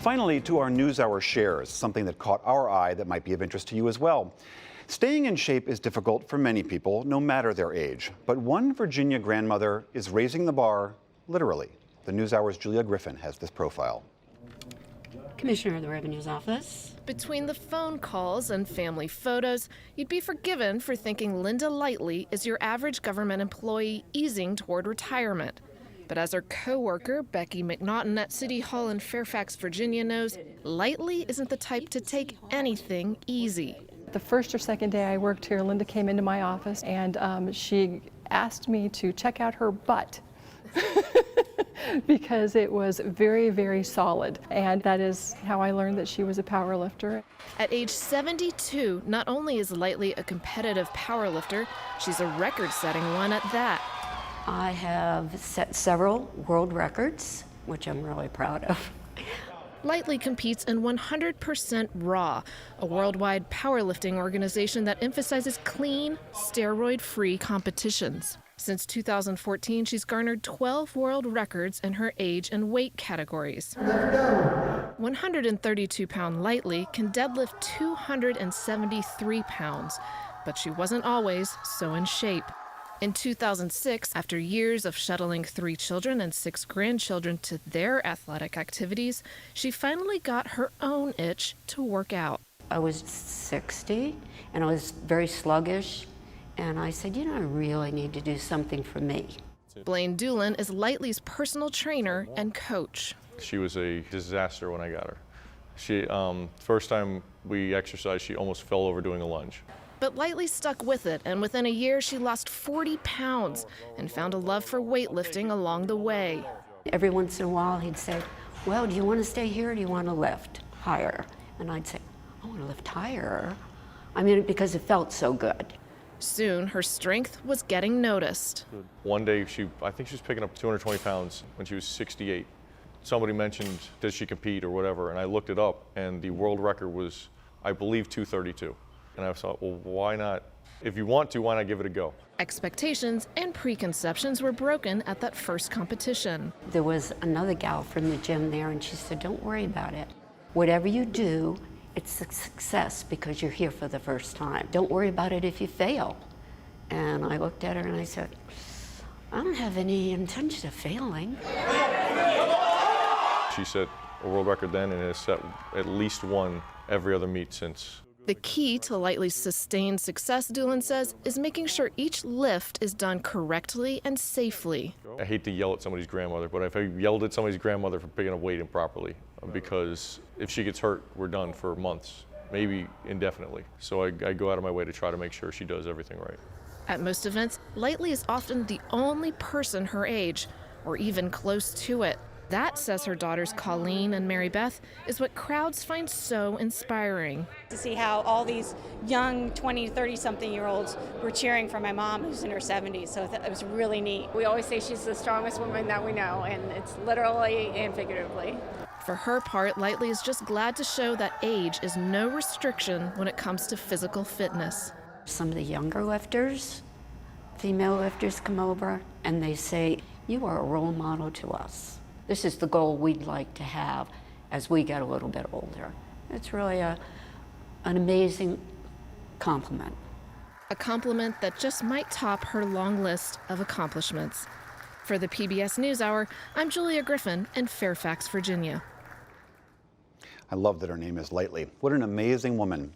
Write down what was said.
Finally, to our NewsHour shares, something that caught our eye that might be of interest to you as well. Staying in shape is difficult for many people, no matter their age. But one Virginia grandmother is raising the bar, literally. The NewsHour's Julia Griffin has this profile. Commissioner of the Revenue's Office. Between the phone calls and family photos, you'd be forgiven for thinking Linda Lightly is your average government employee easing toward retirement. But as her co-worker, Becky McNaughton at City Hall in Fairfax, Virginia knows, Lightly isn't the type to take anything easy. The first or second day I worked here, Linda came into my office and she asked me to check out her butt because it was very, very solid. And that is how I learned that she was a power lifter. At age 72, not only is Lightly a competitive power lifter, she's a record-setting one at that. I have set several world records, which I'm really proud of. Lightly competes in 100% Raw, a worldwide powerlifting organization that emphasizes clean, steroid-free competitions. Since 2014, she's garnered 12 world records in her age and weight categories. 132-pound Lightly can deadlift 273 pounds, but she wasn't always so in shape. In 2006, after years of shuttling 3 children and 6 grandchildren to their athletic activities, she finally got her own itch to work out. I was 60 and I was very sluggish, and I said, I really need to do something for me. Blaine Doolin is Lightly's personal trainer and coach. She was a disaster when I got her. She, first time we exercised, she almost fell over doing a lunge. But Lightly stuck with it, and within a year she lost 40 pounds and found a love for weightlifting along the way. Every once in a while he'd say, well, do you want to stay here or do you want to lift higher? And I'd say, I want to lift higher. I mean, because it felt so good. Soon her strength was getting noticed. One day, I think she was picking up 220 pounds when she was 68. Somebody mentioned, does she compete or whatever, and I looked it up, and the world record was, I believe, 232. And I thought, well, why not? If you want to, why not give it a go? Expectations and preconceptions were broken at that first competition. There was another gal from the gym there, and she said, don't worry about it. Whatever you do, it's a success because you're here for the first time. Don't worry about it if you fail. And I looked at her and I said, I don't have any intention of failing. She set a world record then and has set at least one every other meet since. The key to Lightly's sustained success, Doolin says, is making sure each lift is done correctly and safely. I hate to yell at somebody's grandmother, but if I yelled at somebody's grandmother for picking up weight improperly, because if she gets hurt, we're done for months, maybe indefinitely. So I go out of my way to try to make sure she does everything right. At most events, Lightly is often the only person her age, or even close to it. That, says her daughters Colleen and Mary Beth, is what crowds find so inspiring. To see how all these young 20, 30-something-year-olds were cheering for my mom, who's in her 70s, so it was really neat. We always say she's the strongest woman that we know, and it's literally and figuratively. For her part, Lightly is just glad to show that age is no restriction when it comes to physical fitness. Some of the younger lifters, female lifters, come over and they say, you are a role model to us. This is the goal we'd like to have as we get a little bit older. It's really an amazing compliment. A compliment that just might top her long list of accomplishments. For the PBS NewsHour, I'm Julia Griffin in Fairfax, Virginia. I love that her name is Lightly. What an amazing woman.